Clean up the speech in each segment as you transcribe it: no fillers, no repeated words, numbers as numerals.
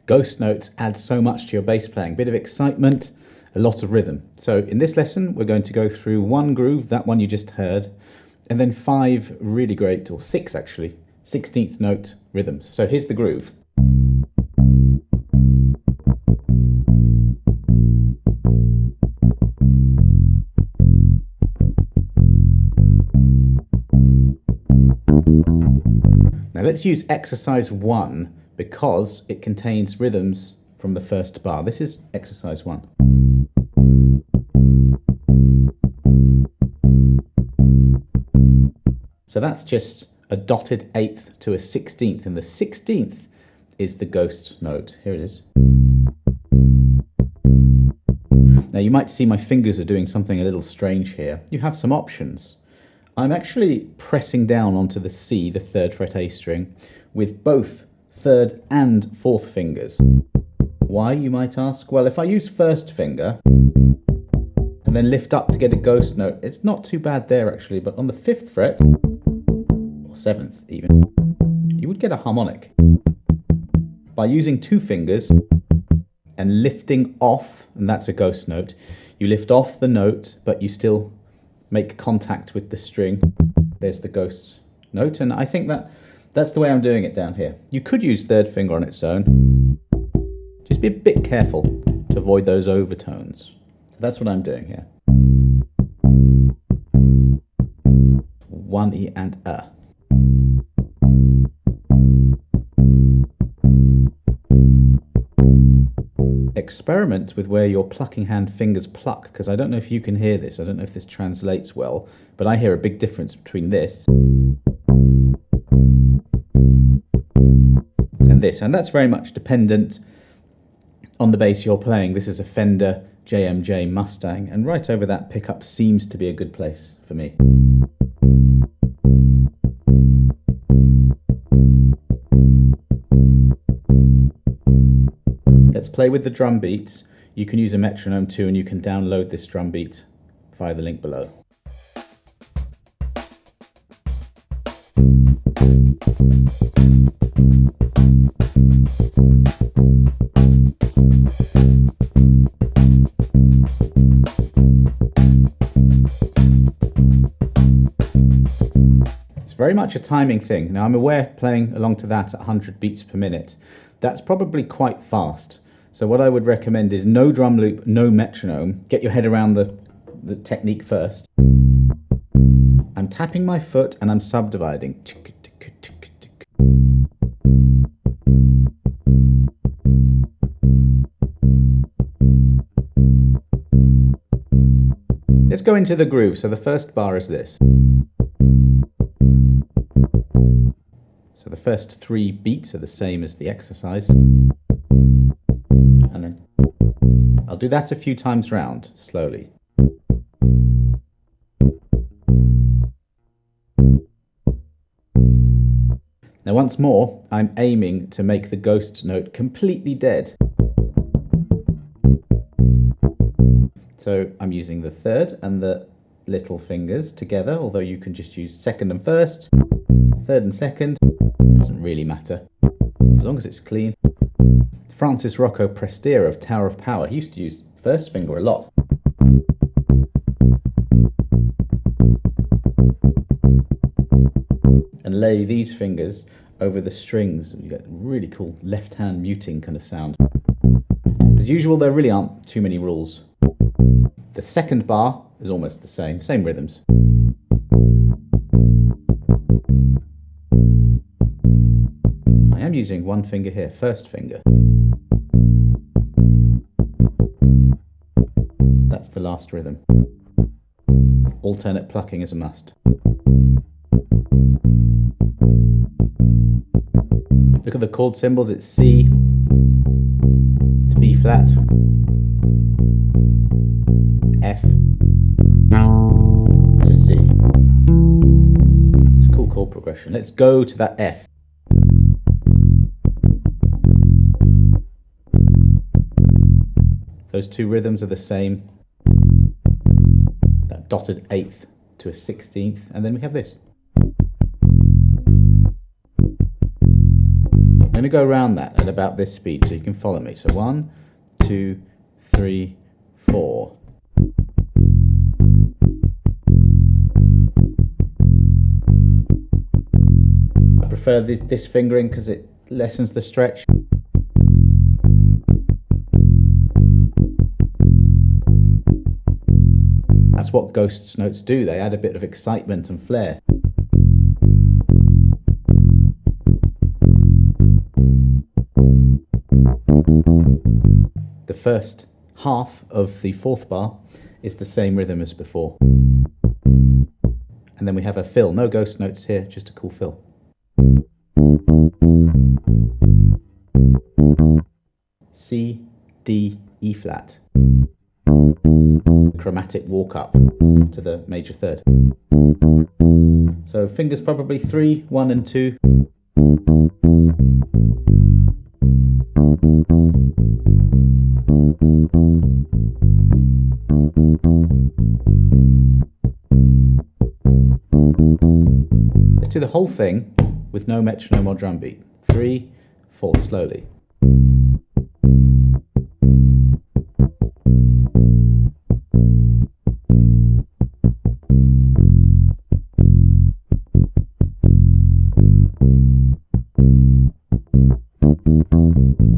Ghost notes add so much to your bass playing. Bit of excitement, a lot of rhythm. So in this lesson, we're going to go through one groove, that one you just heard, and then 5 really great, or 6 actually, 16th note rhythms. So here's the groove. Now let's use exercise 1 because it contains rhythms from the first bar. This is exercise 1. So that's just a dotted 8th to a 16th, and the 16th is the ghost note. Here it is. Now you might see my fingers are doing something a little strange here. You have some options. I'm actually pressing down onto the C, the 3rd fret A string, with both 3rd and 4th fingers. Why, you might ask? Well, if I use 1st finger and then lift up to get a ghost note, it's not too bad there actually, but on the 5th fret, or 7th even, you would get a harmonic. By using 2 fingers and lifting off, and that's a ghost note, you lift off the note, but you still make contact with the string. There's the ghost note, and I think that's the way I'm doing it down here. You could use 3rd finger on its own. Just be a bit careful to avoid those overtones. So that's what I'm doing here. 1 E and A. Experiment with where your plucking hand fingers pluck, because I don't know if you can hear this. I don't know if this translates well, but I hear a big difference between this and this, and that's very much dependent on the bass you're playing. This is a Fender JMJ Mustang, and right over that pickup seems to be a good place for me. Let's play with the drum beats. You can use a metronome too, and you can download this drum beat via the link below. It's very much a timing thing. Now I'm aware playing along to that at 100 beats per minute, that's probably quite fast. So what I would recommend is no drum loop, no metronome. Get your head around the technique first. I'm tapping my foot and I'm subdividing. Let's go into the groove. So the first bar is this. So the first 3 beats are the same as the exercise. And then I'll do that a few times round, slowly. Now once more, I'm aiming to make the ghost note completely dead. So I'm using the 3rd and the little fingers together, although you can just use 2nd and 1st, 3rd and 2nd, doesn't really matter, as long as it's clean. Francis Rocco Prestier of Tower of Power, he used to use 1st finger a lot. And lay these fingers over the strings, and you get a really cool left-hand muting kind of sound. As usual, there really aren't too many rules. The 2nd bar is almost the same rhythms. I am using 1 finger here, 1st finger. That's the last rhythm. Alternate plucking is a must. Look at the chord symbols, it's C to B flat, F to C. It's a cool chord progression. Let's go to that F. Those two rhythms are the same. That dotted eighth to a 16th, and then we have this. I'm going to go around that at about this speed so you can follow me. So 1, 2, 3, 4. I prefer this fingering because it lessens the stretch. That's what ghost notes do. They add a bit of excitement and flair. The first half of the fourth bar is the same rhythm as before. And then we have a fill. No ghost notes here, just a cool fill. C, D, E flat. Chromatic walk up to the major third. So fingers probably 3, 1 and 2. Let's do the whole thing with no metronome or drum beat. 3, 4, slowly.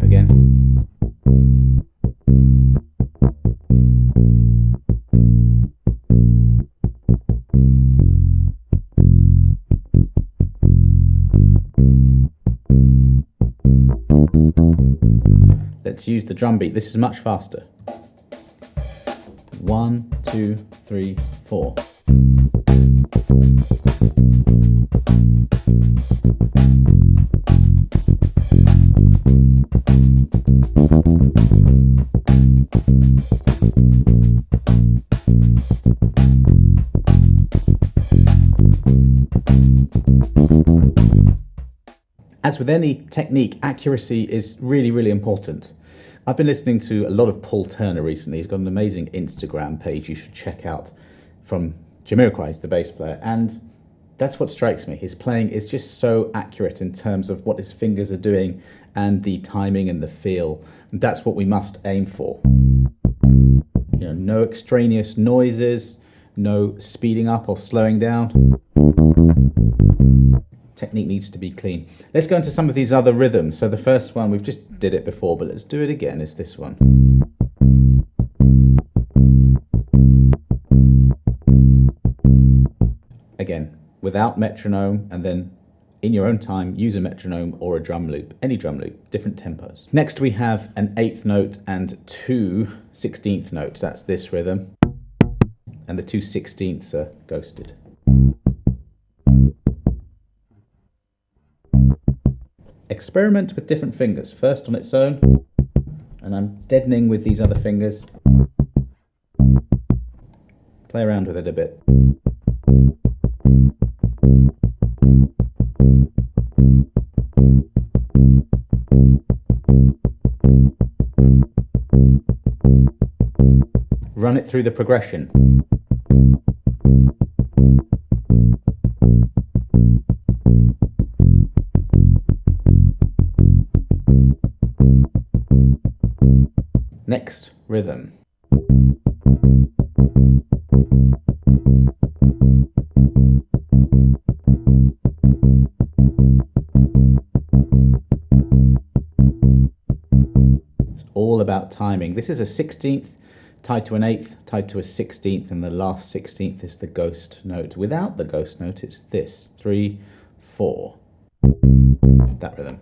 Again. Let's use the drum beat. This is much faster. 1, 2, 3, 4. As with any technique, accuracy is really, really important. I've been listening to a lot of Paul Turner recently. He's got an amazing Instagram page you should check out from Jamiroquai, the bass player. And that's what strikes me. His playing is just so accurate in terms of what his fingers are doing and the timing and the feel. And that's what we must aim for. You know, no extraneous noises, no speeding up or slowing down. Technique needs to be clean. Let's go into some of these other rhythms. So the first one, we've just did it before, but let's do it again, is this one. Again, without metronome, and then in your own time, use a metronome or a drum loop, any drum loop, different tempos. Next we have an 8th note and 2 16th notes. That's this rhythm. And the 2 16ths are ghosted. Experiment with different fingers, first on its own, and I'm deadening with these other fingers. Play around with it a bit. Run it through the progression. Next rhythm. It's all about timing. This is a 16th tied to an 8th, tied to a 16th, and the last 16th is the ghost note. Without the ghost note, it's this. 3, 4. That rhythm.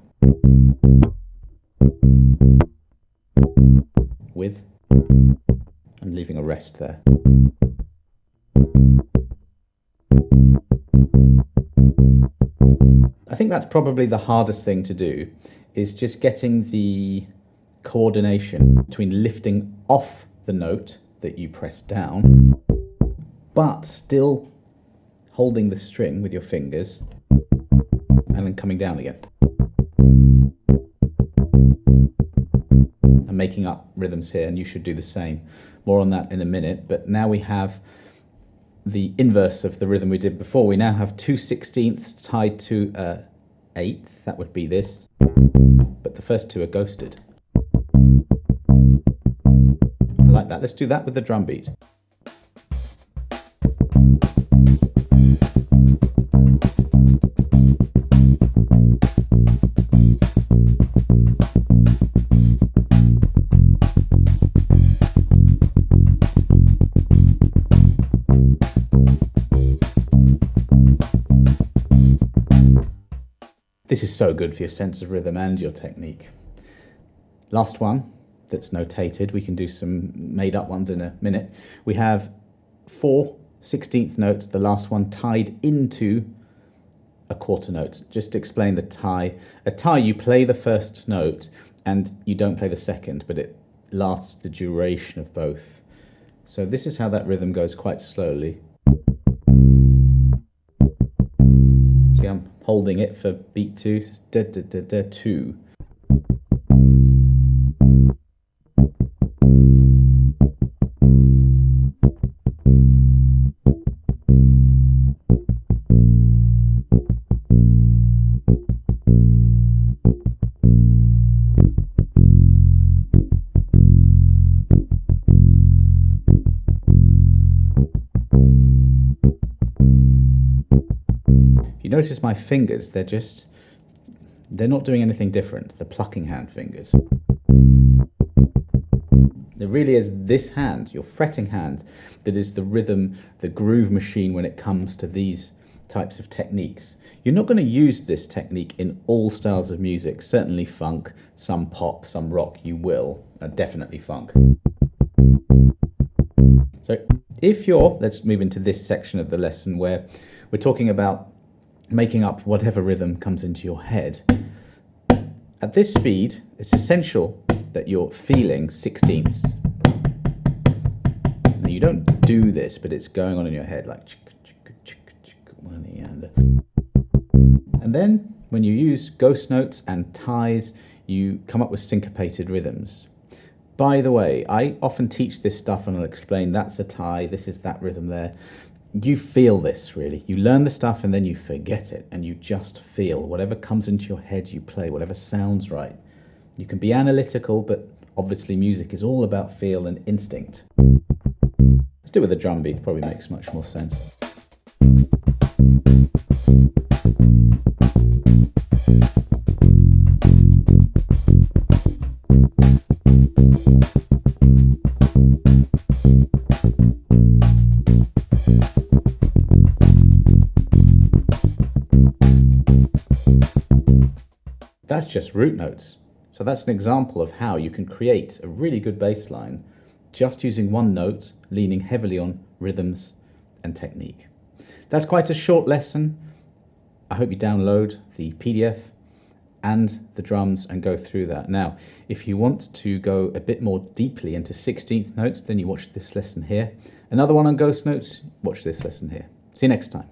With, I'm leaving a rest there. I think that's probably the hardest thing to do, is just getting the coordination between lifting off the note that you press down, but still holding the string with your fingers then coming down again. I'm making up rhythms here, and you should do the same. More on that in a minute, but now we have the inverse of the rhythm we did before. We now have 2/16 tied to an eighth. That would be this, but the first two are ghosted. I like that. Let's do that with the drum beat. This is so good for your sense of rhythm and your technique. Last one that's notated. We can do some made up ones in a minute. We have 4/16 notes, the last one tied into a quarter note. Just to explain the tie. A tie, you play the first note and you don't play the second, but it lasts the duration of both. So this is how that rhythm goes quite slowly. See, I'm holding it for beat 2. It's da da da da 2. You notice my fingers, they're not doing anything different, the plucking hand fingers. It really is this hand, your fretting hand, that is the rhythm, the groove machine when it comes to these types of techniques. You're not going to use this technique in all styles of music, certainly funk, some pop, some rock, you will, definitely funk. So if let's move into this section of the lesson where we're talking about making up whatever rhythm comes into your head. At this speed, it's essential that you're feeling 16ths. Now you don't do this, but it's going on in your head like and then when you use ghost notes and ties, you come up with syncopated rhythms. By the way, I often teach this stuff and I'll explain that's a tie, this is that rhythm there. You feel this, really. You learn the stuff and then you forget it, and you just feel. Whatever comes into your head, you play, whatever sounds right. You can be analytical, but obviously music is all about feel and instinct. Let's do it with a drum beat, probably makes much more sense. That's just root notes. So that's an example of how you can create a really good bass line just using one note, leaning heavily on rhythms and technique. That's quite a short lesson. I hope you download the PDF and the drums and go through that. Now, if you want to go a bit more deeply into 16th notes, then you watch this lesson here. Another one on ghost notes, watch this lesson here. See you next time.